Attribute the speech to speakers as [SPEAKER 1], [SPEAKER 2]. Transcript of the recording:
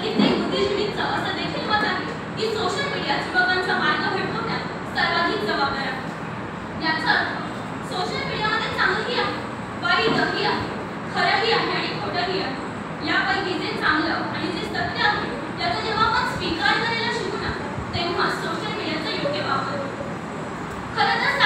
[SPEAKER 1] कित्येक बुद्धिजीवींचं असं देखील मत आहे की सोशल मीडिया युवकांचा मार्ग भटकवण्यात सर्वाधिक जबाबदार आहे. याचा अर्थ सोशल मीडियामध्ये चांगलंही आहे, वाईटही आहे, खरंही आहे आणि खोटंही आहे. यापैकी जे चांगलं आणि जे सत्य आहे त्याचा जेव्हा आपण स्वीकार करायला शिकू ना, तेव्हा सोशल मीडियाचा योग्य वापर होतो. खरं तर